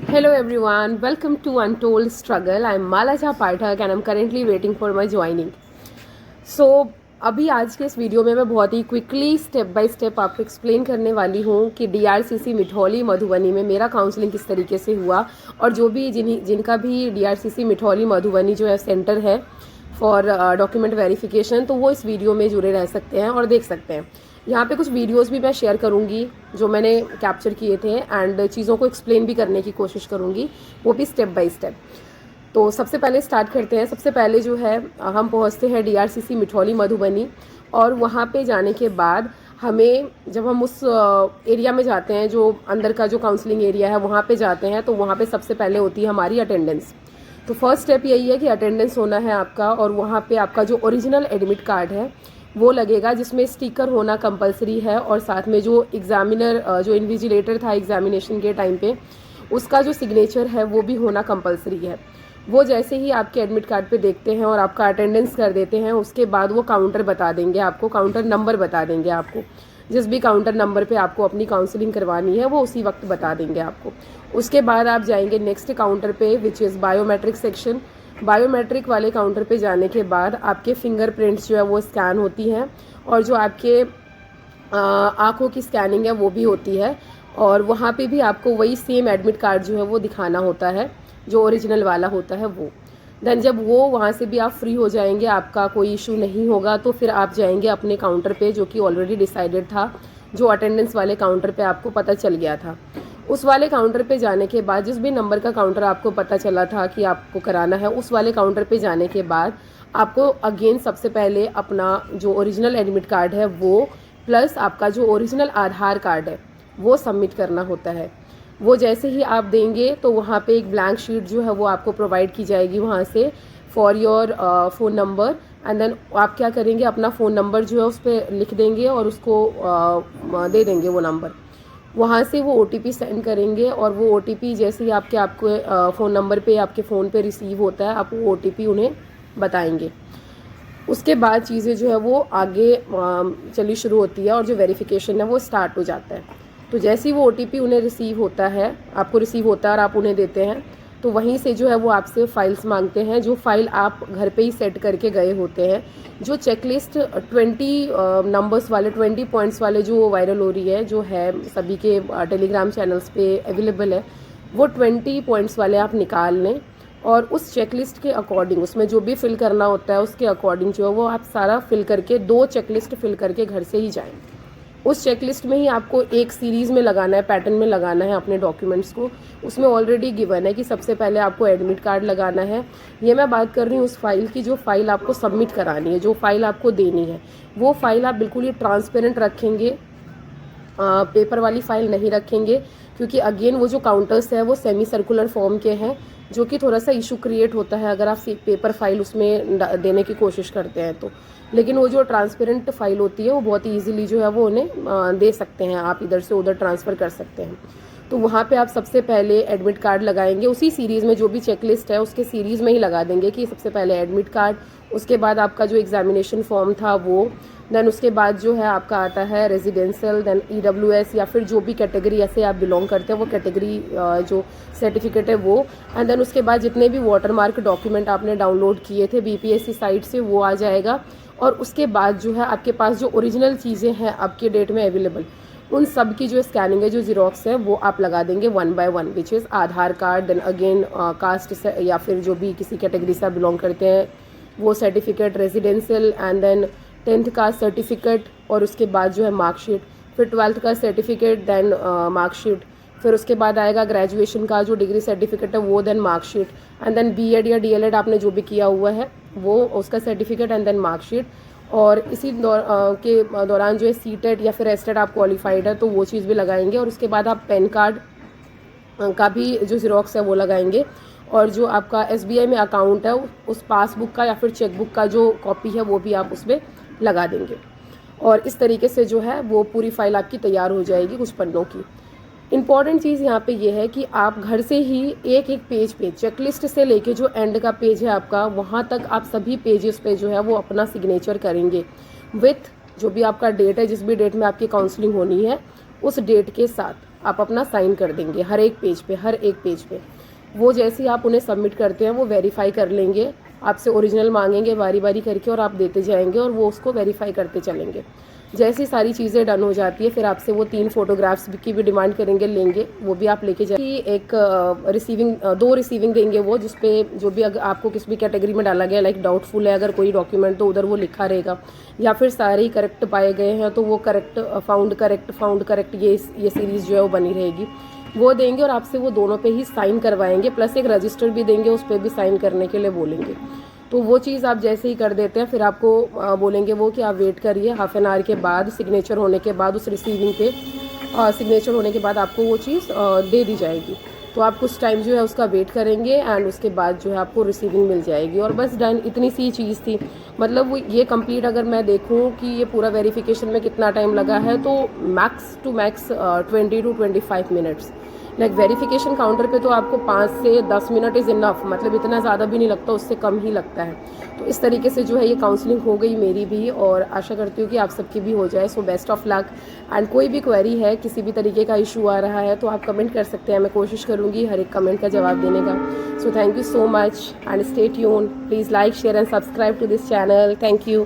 Hello everyone, welcome to Untold Struggle. I'm Malaja Pathak and I'm currently waiting for my joining. So अभी आज के इस video में मैं बहुत ही क्विकली स्टेप बाय स्टेप आपको एक्सप्लेन करने वाली हूँ कि DRCC मिठौली मधुबनी में मेरा काउंसलिंग किस तरीके से हुआ और जो भी जिनका भी DRCC मिठौली मधुबनी जो है सेंटर है फॉर डॉक्यूमेंट वेरिफिकेशन, तो वो इस वीडियो में जुड़े रह सकते हैं और देख सकते हैं। यहाँ पे कुछ वीडियोस भी मैं शेयर करूँगी जो मैंने कैप्चर किए थे एंड चीज़ों को एक्सप्लेन भी करने की कोशिश करूँगी, वो भी स्टेप बाय स्टेप। तो सबसे पहले स्टार्ट करते हैं। सबसे पहले जो है हम पहुँचते हैं DRCC मिठौली मधुबनी और वहाँ पे जाने के बाद हमें जब हम उस एरिया में जाते हैं, जो अंदर का जो काउंसलिंग एरिया है वहाँ पे जाते हैं, तो वहाँ पे सबसे पहले होती है हमारी अटेंडेंस। तो फर्स्ट स्टेप यही है कि अटेंडेंस होना है आपका और वहाँ पे आपका जो ओरिजिनल एडमिट कार्ड है वो लगेगा, जिसमें स्टिकर होना कंपलसरी है और साथ में जो एग्जामिनर जो इन्विजिलेटर था एग्जामिनेशन के टाइम पे उसका जो सिग्नेचर है वो भी होना कंपलसरी है। वो जैसे ही आपके एडमिट कार्ड पे देखते हैं और आपका अटेंडेंस कर देते हैं, उसके बाद वो काउंटर बता देंगे आपको, काउंटर नंबर बता देंगे आपको। जिस भी काउंटर नंबर पे आपको अपनी काउंसलिंग करवानी है वो उसी वक्त बता देंगे आपको। उसके बाद आप जाएंगे नेक्स्ट काउंटर पे which is biometric section. Biometric वाले काउंटर पे जाने के बाद आपके फिंगरप्रिंट्स जो है वो स्कैन होती हैं और जो आपके आँखों की स्कैनिंग है वो भी होती है और वहाँ पे भी आपको वही सेम एडमिट कार्ड जो है वो दिखाना होता है जो ओरिजिनल वाला होता है वो। देन जब वो वहाँ से भी आप फ्री हो जाएंगे, आपका कोई इशू नहीं होगा, तो फिर आप जाएंगे अपने काउंटर पे जो कि ऑलरेडी डिसाइडेड था, जो अटेंडेंस वाले काउंटर पे आपको पता चल गया था। उस वाले काउंटर पे जाने के बाद जिस भी नंबर का काउंटर आपको पता चला था कि आपको कराना है, उस वाले काउंटर पे जाने के बाद आपको अगेन सबसे पहले अपना जो ओरिजिनल एडमिट कार्ड है वो प्लस आपका जो ओरिजिनल आधार कार्ड है वो सबमिट करना होता है। वो जैसे ही आप देंगे तो वहाँ पे एक ब्लैंक शीट जो है वो आपको प्रोवाइड की जाएगी वहाँ से for your phone number. And then आप क्या करेंगे, अपना फ़ोन नंबर जो है उस पर लिख देंगे और उसको दे देंगे वो नंबर। वहाँ से वो OTP सेंड करेंगे और वो OTP जैसे ही आपको फ़ोन नंबर पे आपके फ़ोन पे रिसीव होता है, आप वो OTP उन्हें बताएंगे। उसके बाद चीज़ें जो है वो आगे चली शुरू होती है और जो वेरिफिकेशन है वो स्टार्ट हो जाता है। तो जैसे ही वो OTP उन्हें रिसीव होता है, आपको रिसीव होता है और आप उन्हें देते हैं, तो वहीं से जो है वो आपसे फाइल्स मांगते हैं, जो फाइल आप घर पे ही सेट करके गए होते हैं। जो चेकलिस्ट 20 नंबर्स वाले 20 पॉइंट्स वाले जो वायरल हो रही है, जो है सभी के टेलीग्राम चैनल्स पे अवेलेबल है, वो 20 पॉइंट्स वाले आप निकाल लें और उस चेकलिस्ट के अकॉर्डिंग उसमें जो भी फिल करना होता है उसके अकॉर्डिंग जो है वो आप सारा फिल करके 2 चेकलिस्ट फिल करके घर से ही जाएँ। उस चेकलिस्ट में ही आपको एक सीरीज़ में लगाना है, पैटर्न में लगाना है अपने डॉक्यूमेंट्स को। उसमें ऑलरेडी गिवन है कि सबसे पहले आपको एडमिट कार्ड लगाना है। ये मैं बात कर रही हूँ उस फाइल की जो फाइल आपको सबमिट करानी है, जो फाइल आपको देनी है। वो फाइल आप बिल्कुल ही ट्रांसपेरेंट रखेंगे, पेपर वाली फाइल नहीं रखेंगे, क्योंकि अगेन वो जो काउंटर्स है वो सेमी सर्कुलर फॉर्म के हैं, जो कि थोड़ा सा इशू क्रिएट होता है अगर आप पेपर फाइल उसमें देने की कोशिश करते हैं तो। लेकिन वो जो ट्रांसपेरेंट फाइल होती है वो बहुत ही ईजिली जो है वो उन्हें दे सकते हैं, आप इधर से उधर ट्रांसफ़र कर सकते हैं। तो वहाँ पे आप सबसे पहले एडमिट कार्ड लगाएंगे, उसी सीरीज़ में जो भी चेकलिस्ट है उसके सीरीज़ में ही लगा देंगे कि सबसे पहले एडमिट कार्ड, उसके बाद आपका जो एग्जामिनेशन फॉर्म था वो, देन उसके बाद जो है आपका आता है रेजिडेंशियल, देन EWS या फिर जो भी कैटेगरी ऐसे आप बिलोंग करते हैं वो कैटेगरी जो सर्टिफिकेट है वो। एंड देन उसके बाद जितने भी वाटरमार्क डॉक्यूमेंट आपने डाउनलोड किए थे BPSC साइट से वो आ जाएगा। और उसके बाद जो है आपके पास जो ओरिजिनल चीज़ें हैं आपके डेट में अवेलेबल, उन सब की जो स्कैनिंग है, जो जीरोक्स है, वो आप लगा देंगे 1 by 1, which is Aadhaar card, then again caste या फिर जो भी किसी कैटेगरी से आप बिलोंग करते हैं वो certificate, residential, and then 10th का सर्टिफिकेट, और उसके बाद जो है मार्कशीट, फिर 12th का सर्टिफिकेट, देन मार्कशीट, फिर उसके बाद आएगा ग्रेजुएशन का जो डिग्री सर्टिफिकेट है वो, then marksheet, and then B.Ed या DLED आपने जो भी किया हुआ है वो उसका सर्टिफिकेट, एंड देन मार्कशीट। और इसी के दौरान जो है CTET या फिर STET आप क्वालिफाइड है तो वो चीज़ भी लगाएंगे। और उसके बाद आप पैन कार्ड का भी जो ज़ेरॉक्स है वो लगाएंगे, और जो आपका SBI में अकाउंट है उस पासबुक का या फिर चेकबुक का जो कॉपी है वो भी आप उसमें लगा देंगे। और इस तरीके से जो है वो पूरी फाइल आपकी तैयार हो जाएगी कुछ पन्नों की। इम्पॉर्टेंट चीज़ यहाँ पे ये है कि आप घर से ही एक एक पेज पे चेकलिस्ट से लेके जो एंड का पेज है आपका, वहाँ तक आप सभी पेजेस पे जो है वो अपना सिग्नेचर करेंगे विथ जो भी आपका डेट है, जिस भी डेट में आपकी काउंसलिंग होनी है उस डेट के साथ आप अपना साइन कर देंगे हर एक पेज पे। वो जैसे ही आप उन्हें सबमिट करते हैं वो वेरीफाई कर लेंगे, आपसे ओरिजिनल मांगेंगे बारी बारी करके और आप देते जाएंगे और वो उसको वेरीफाई करते चलेंगे। जैसी सारी चीज़ें डन हो जाती है फिर आपसे वो 3 फोटोग्राफ्स की भी डिमांड करेंगे, लेंगे, वो भी आप लेके जाइए। एक दो रिसीविंग देंगे वो, जिसपे जो भी अगर आपको किसी भी कैटेगरी में डाला गया, लाइक डाउटफुल है अगर कोई डॉक्यूमेंट तो उधर वो लिखा रहेगा, या फिर सारे ही करेक्ट पाए गए हैं तो वो फाउंड करेक्ट ये सीरीज़ जो है वो बनी रहेगी, वो देंगे और आपसे वो दोनों पे ही साइन करवाएंगे, प्लस एक रजिस्टर भी देंगे, उस पर भी साइन करने के लिए बोलेंगे। तो वो चीज़ आप जैसे ही कर देते हैं फिर आपको बोलेंगे वो कि आप वेट करिए, हाफ एन आवर के बाद सिग्नेचर होने के बाद उस रिसीविंग पे सिग्नेचर होने के बाद आपको वो चीज़ दे दी जाएगी। तो आप कुछ टाइम जो है उसका वेट करेंगे एंड उसके बाद जो है आपको रिसीविंग मिल जाएगी और बस डन, इतनी सी चीज़ थी। मतलब वो ये कंप्लीट अगर मैं देखूँ कि ये पूरा वेरिफिकेशन में कितना टाइम लगा है तो max to max 20 to 25 minutes. Like verification counter पे तो आपको 5 से 10 मिनट इज़ इनफ, मतलब इतना ज़्यादा भी नहीं लगता, उससे कम ही लगता है। तो इस तरीके से जो है ये काउंसलिंग हो गई मेरी भी और आशा करती हूँ कि आप सबकी भी हो जाए। So best of luck. And कोई भी क्वेरी है, किसी भी तरीके का इशू आ रहा है तो आप कमेंट कर सकते हैं, मैं कोशिश करूँगी हर एक कमेंट का जवाब देने का। So thank you so much and stay tuned. Please like, share and subscribe to this channel. Thank you.